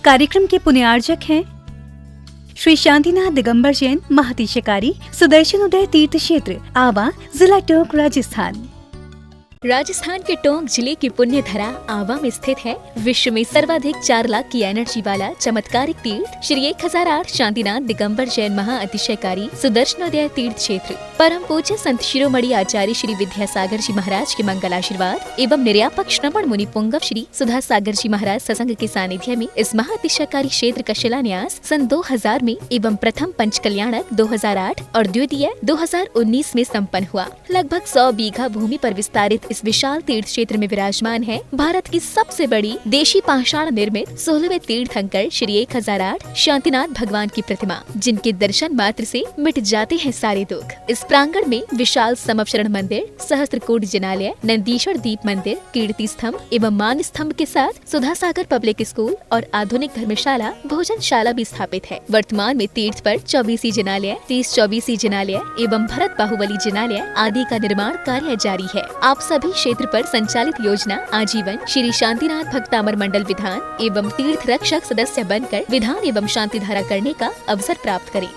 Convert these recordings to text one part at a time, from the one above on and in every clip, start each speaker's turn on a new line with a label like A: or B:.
A: कार्यक्रम के पुण्यार्जक हैं श्री शांतिनाथ दिगंबर जैन महातीशकारी सुदर्शन उदय तीर्थ क्षेत्र आवा, जिला टोंक, राजस्थान।
B: राजस्थान के टोंक जिले की पुण्य धरा आवा में स्थित है विश्व में सर्वाधिक 4 लाख की एनर्जी वाला चमत्कारिक तीर्थ श्री 1008 शांतिनाथ दिगंबर जैन महाअतिशयकारी सुदर्शनोदय तीर्थ क्षेत्र। परम पूज्य संत शिरोमणि आचार्य श्री विद्यासागर जी महाराज के मंगल आशीर्वाद एवं निर्यापक श्रवण मुनि पुंगव श्री सुधा सागर जी महाराज सत्संग के सानिध्य में इस महाअतिशयकारी क्षेत्र का शिलान्यास सन 2000 में एवं प्रथम पंच कल्याणक 2008 और द्वितीय 2019 में संपन्न हुआ। लगभग 100 बीघा भूमि पर विस्तारित इस विशाल तीर्थ क्षेत्र में विराजमान है भारत की सबसे बड़ी देशी पाषाण निर्मित 16वें तीर्थंकर श्री 1008 शांतिनाथ भगवान की प्रतिमा, जिनके दर्शन मात्र से मिट जाते हैं सारे दुख। इस प्रांगण में विशाल समवचरण मंदिर, सहस्त्रकूट जिनालय, नंदीश्वर दीप मंदिर, कीर्ति स्तंभ एवं मान स्तंभ के साथ सुधा सागर पब्लिक स्कूल और आधुनिक धर्मशाला, भोजनशाला भी स्थापित है। वर्तमान में तीर्थ पर 24 जिनालय, 30-24 जिनालय एवं भरत बाहुबली जिनालय आदि का निर्माण कार्य जारी है। आप सभी क्षेत्र पर संचालित योजना आजीवन श्री शांतिनाथ भक्तामर मंडल विधान एवं तीर्थ रक्षक सदस्य बनकर विधान एवं शांति धारा करने का अवसर प्राप्त करें।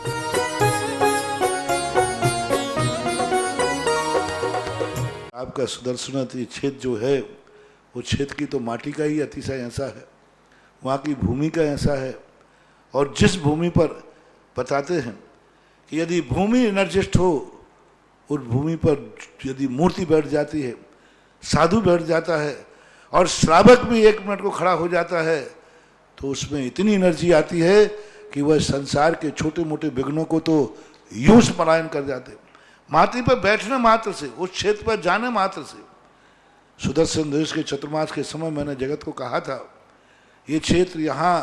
C: आपका सुदर्शन क्षेत्र जो है वो क्षेत्र की तो माटी का ही अतिशय ऐसा है, वहाँ की भूमि का ऐसा है। और जिस भूमि पर बताते हैं कि यदि भूमि एनर्जिस्ट हो, उस भूमि पर यदि मूर्ति बैठ जाती है, साधु बैठ जाता है और श्रावक भी 1 मिनट को खड़ा हो जाता है, तो उसमें इतनी एनर्जी आती है कि वह संसार के छोटे मोटे विघ्नों को तो यूं पलायन कर जाते। माटी पर बैठने मात्र से, उस क्षेत्र पर जाने मात्र से, सुदर्शन देश के चतुर्मास के समय मैंने जगत को कहा था, ये क्षेत्र यहाँ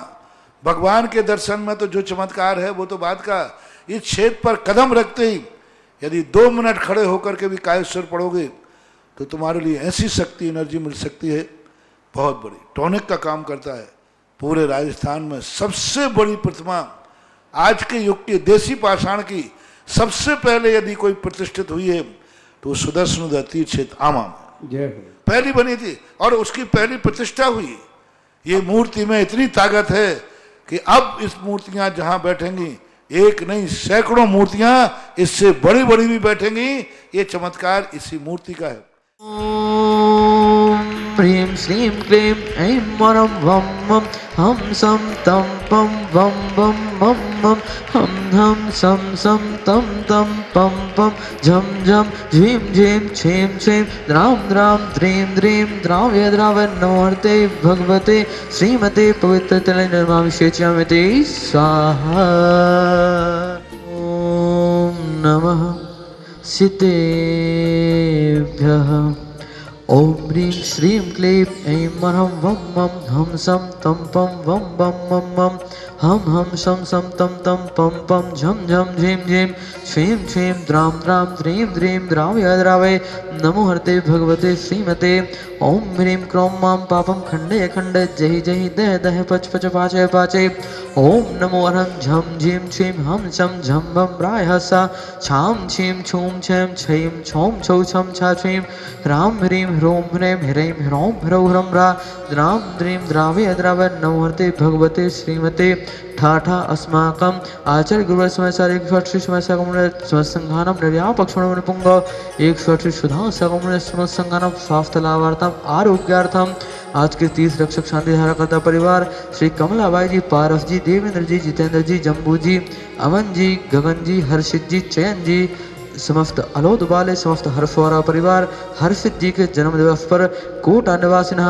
C: भगवान के दर्शन में तो जो चमत्कार है वो तो बात का, इस क्षेत्र पर कदम रखते ही यदि 2 मिनट खड़े होकर के भी कायेश्वर पढ़ोगे तो तुम्हारे लिए ऐसी शक्ति एनर्जी मिल सकती है बहुत बड़ी। टॉनिक का काम करता है। पूरे राजस्थान में सबसे बड़ी प्रतिमा आज के युग की देसी पाषाण की सबसे पहले यदि कोई प्रतिष्ठित हुई है तो सुदर्शन तीर्थ क्षेत्र आमा में पहली बनी थी और उसकी पहली प्रतिष्ठा हुई। ये मूर्ति में इतनी ताकत है कि अब इस मूर्तियां जहां बैठेंगी, एक नहीं सैकड़ों मूर्तियां इससे बड़ी बड़ी भी बैठेंगी। ये चमत्कार इसी मूर्ति का है।
D: प्रीं श्रीं क्लीं ऐं वरं वं वं हम सं तं पं वं वं मं मं हम हम सं तं तं पं पं झं झं झीं झीं छीं छीं द्रां द्रां द्रीं द्रीं द्राव्य द्रावय नमोर्ते भगवते श्रीमते पवित्रतले निर्माविषेच्यामिते स्वाहा। ॐ नमः सिद्धेभ्यः। ॐ ह्रीं श्रीं क्लीं ऐं वरं वं वं हम सं तं पं वं वं मं मं हम सं तं तं पं पं झं झं झीं झीं छीं छीं द्रां द्रां द्रीं द्रीं द्रावय द्रावय नमोहर्ते भगवते श्रीमते। ॐ ह्रीं क्रों मां पापं खण्डय खण्डय जहि जहि दह दह पच पच पाचय पाचय। ॐ नमो हरं झं झीं छीं हम छं झं भं रायः सा छां छीं छूं छं छीं छौं छौ छं छा छीं ह्रां ह्रीं ह्रौं ह्रैं ह्रैं ह्रौं ह्रौं ह्रं ह्रा द्रां द्रीं द्रावय द्रावय नमोहर्ते भगवते श्रीमते। ठाठा अस्माकम् आचार्य गुरुवर समय सार 108 समय सगमन समसंघानम निर्यापक श्रवण पुंगव 108 सुधा सगमन समसंघानम स्वास्थ्य लाभार्थम आरोग्यार्थम। आज के 30 रक्षक शांति धारा करता परिवार श्री कमलाबाई जी, पारस जी, देवेंद्र जी, जितेंद्र जी, जम्बू जी, अमन जी, गगन जी, हर्षित जी, चयन जी, समस्त अलोद वाले समस्त हर्षवारा परिवार हर्षित जी के जन्म दिवस पर कोटा निवासिना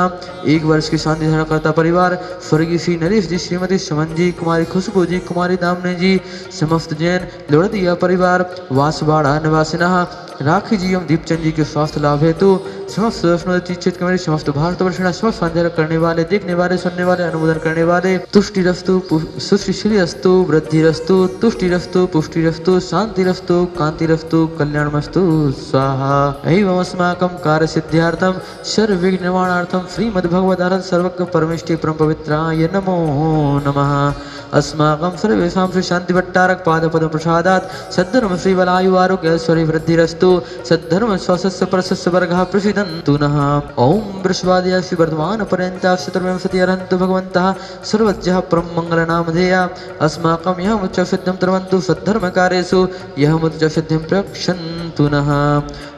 D: 1 वर्ष की शांति धारण करता परिवार स्वर्गीय श्री नरेश जी, श्रीमती सुमन जी, कुमारी खुशबू जी, कुमारी दामने जी, समस्त जैन लोड़दिया परिवार वासवाड़ा निवासिना राखी जी एवं दीपचंद जी के स्वास्थ्य लाभ हेतु समस्त सुदर्शन कमेटी समस्त भारतवर्ष समस्त संचालन करने वाले, देखने वाले, सुनने वाले, अनुमोदन करने वाले तुष्टि रस्तु सुश्री रस्तु वृद्धि रस्तु तुष्टि रस्तु पुष्टि रस्तु शांति रस्तु कांति रस्तु कल्याणमस्तु स्वाहा। एवं अस्माकं कार्य सिद्ध्यार्थम सर्वविघ्न निवारणार्थम श्रीमद्भगवद्गीता सर्वज्ञ परमेष्टि परम पवित्राय नमो नमः। अस्माकं सर्वेषां श्री शांति भट्टारक पाद पद्म प्रसादात् सद्धर्म श्री बलायु आरोग्य ऐश्वर्य वृद्धि रस्तु भवन्तु सद्धर्म श्वासस्य परसस्य वर्गः प्रसीदन्तु नः ॐ वृषभादया श्रीवर्धमान पर्यन्ताः चतुर्विंशतिः अर्हन्तु भगवन्तः सर्वज्ञः परं मङ्गलनामधेया अस्माकं यः मुच्चसिद्धिं तरवन्तु सद्धर्मकार्येषु यः मुच्चसिद्धिं प्रक्षन्तु नः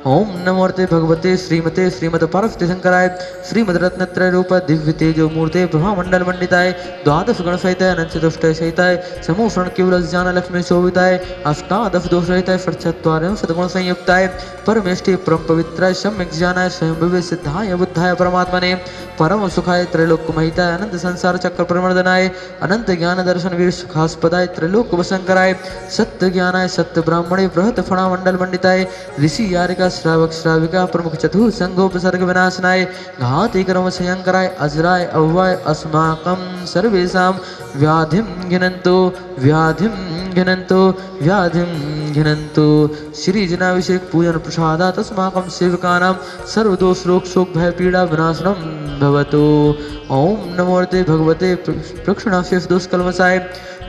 D: ओम नमोर्ते भगवते श्रीमते श्रीमद पार्वती शंकराय श्रीमद रत्नत्रय रूप दिव्य तेजो मूर्ते प्रभा मंडल मंडिताय द्वादश गण सहिताय अनंत चतुष्टय सहिताय समूषण केवल ज्ञान लक्ष्मी शोभिताय अष्टादश दोष रहिताय षट्चत्वारिंशत् सद्गुण संयुक्ताय परमेष्टि परम पवित्राय सम्यक ज्ञानाय स्वयं विवेक सिद्धाय बुद्धाय परमात्मने परम सुखाय त्रैलोक्य महिताय अनंत संसार चक्र प्रवर्धनाय अनंत ज्ञान दर्शन वीर सुखास्पदाय त्रैलोक्य वशंकराय सत्य ज्ञानाय सत्य ब्राह्मणे बृहत फणा मंडल मंडिताय ऋषि यारिका श्रावक श्राविका प्रमुख चतुः संगोपसर्ग विनाशनाय घाति कर्म संयंकराय अजराय अव्वाय अस्माकं सर्वेषां व्याधिं घिनन्तु व्याधिं घिनन्तु व्याधिं घिनन्तु श्री जनाभिषेक पूजन प्रसादात् अस्माकं सेवकानां सर्वदोष रोग शोक भय पीड़ा विनाशनं भवतु ओम नमोर्ते भगवते प्रक्षणाशेष दोष कल्मषाय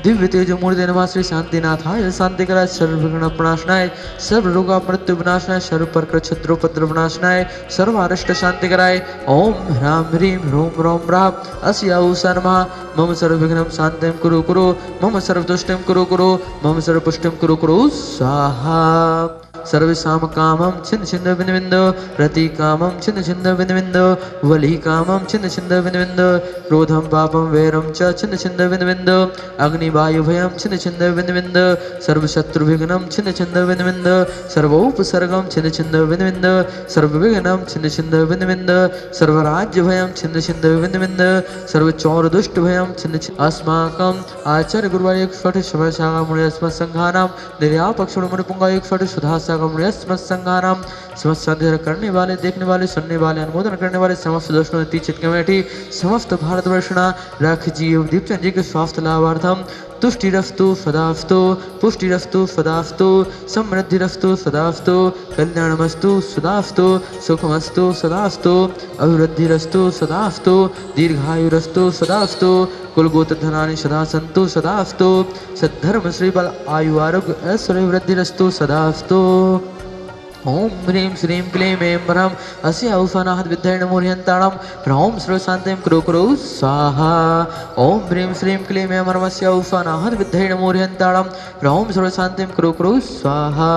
D: दिव्य तेज मूर्ति नमः श्री शांतिनाथाय शांतिकराय सर्वविघ्न प्रणाशनाय सर्व रोग मृत्यु विनाशनाय सर्व प्रकृत शत्रुपद्र विनाशनाय सर्व अरिष्ट शांतिकराय ओम ह्रां ह्रीं ह्रूं ह्रौं ह्रां अस्याऊषा नमः मम सर्वविघ्नं शान्तिं कुरु कुरु मम सर्वतुष्टिं कुरु कुरु मम सर्वपुष्टिं कुरु कुरु स्वाहा सर्वेषां कामं छिन्न छिन्न बिंदु बिंदु रति कामं छिन्न छिन्न बिंदु बिंदु वली कामं छिन्न छिन्न बिंदु बिंदु क्रोधं पापं वैरं च छिन्न छिन्न बिंदु बिंदु अग्निवायु भयं छिन्न छिन्न बिंदु बिंदु सर्वशत्रुविघ्नं छिन्न छिन्न बिंदु बिंदु सर्वोपसर्गं छिन्न छिन्न बिंदु बिंदु सर्वविघ्नं छिन्न छिन्न बिंदु बिंदु सर्वराज्य भयं छिन्न छिन्न बिंदु बिंदु सर्वचौर दुष्ट भयं छिन्न छिन्न अस्माकं आचार्य गुरुवार 1 शाखा मुनि अस्मत् संघानां निर्यापक मुनि पुंगा 1 सुधा संघानां समस्त साध्य करने वाले देखने वाले सुनने वाले अनुमोदन करने वाले समस्त दोषों तीचित कमेटी समस्त भारतवर्षणा राख जीव दीपचंद जी के स्वास्थ्य लाभार्थम तुष्टिरस्तु सदास्तु पुष्टिरस्तु सदास्तु समृद्धिरस्तु सदास्तु कल्याणमस्तु सदास्तु सुखमस्तु सदास्तु अभिवृद्धिरस्तु सदास्तु दीर्घायुरस्तु सदास्तु कुलगोत्र धनानि सदा सन्तु सदास्तु सद्धर्म श्रीबल आयु आरोग्य ऐश्वर्य वृद्धिरस्तु सदास्तु ओम ह्रीं श्रीं क्लीं ऐं ह्रां अस्य औषानाहत विद्येन मूर्यन्ताणां ह्रौं सर्वशान्तिं कुरु कुरु स्वाहा ओम ह्रीं श्रीं क्लीं ऐं ह्रां अस्य औषानाहत विद्येन मूर्यन्ताणां ह्रौं सर्वशान्तिं कुरु कुरु स्वाहा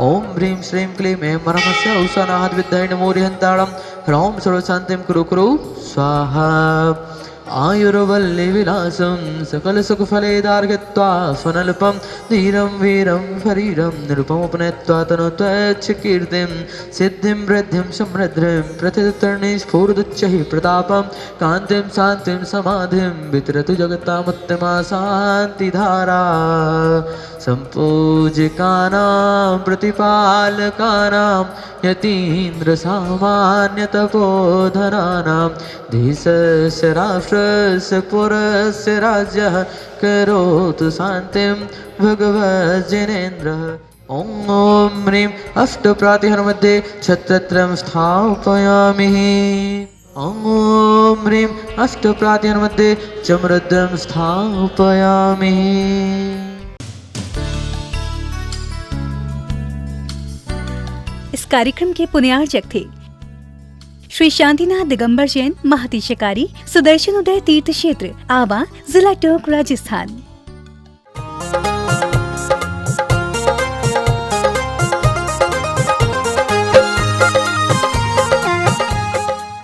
D: ओम ह्रीं श्रीं क्लीं ऐं ह्रां अस्य औषानाहत विद्येन मूर्यन्ताणां ह्रौं सर्वशान्तिं कुरु कुरु स्वाहा आयुर्वल्ली विलासं सकल सुख फले दार्घ्यत्वा स्वनल्पं धीरं वीरं शरीरं निरुपमुपनयत्वा तनुत्वच्छ कीर्तिं सिद्धिं वृद्धिं समृद्धिं प्रतितर्णि स्फूर्दुच्चैः प्रतापं कान्तिं शान्तिं समाधिं वितरतु जगतामुत्तमा शान्तिधारा सम्पूजिकानां प्रतिपालकानां यतीन्द्रसामान्यतपोधनानां देशस्य राष्ट्रस्य पुरस्य राज्यः करोतु शान्तिं भगवज्जिनेन्द्रः ॐ ह्रीं अष्टप्रातिहर मध्ये छत्रत्रयं स्थापयामि ॐ ह्रीं अष्टप्रातिहर मध्ये चमरद्रं स्थापयामि।
A: इस कार्यक्रम के पुण्यार्चक थे श्री शांतिनाथ दिगंबर जैन महातिशयकारी सुदर्शन उदय तीर्थ क्षेत्र आवा, जिला टोंक, राजस्थान।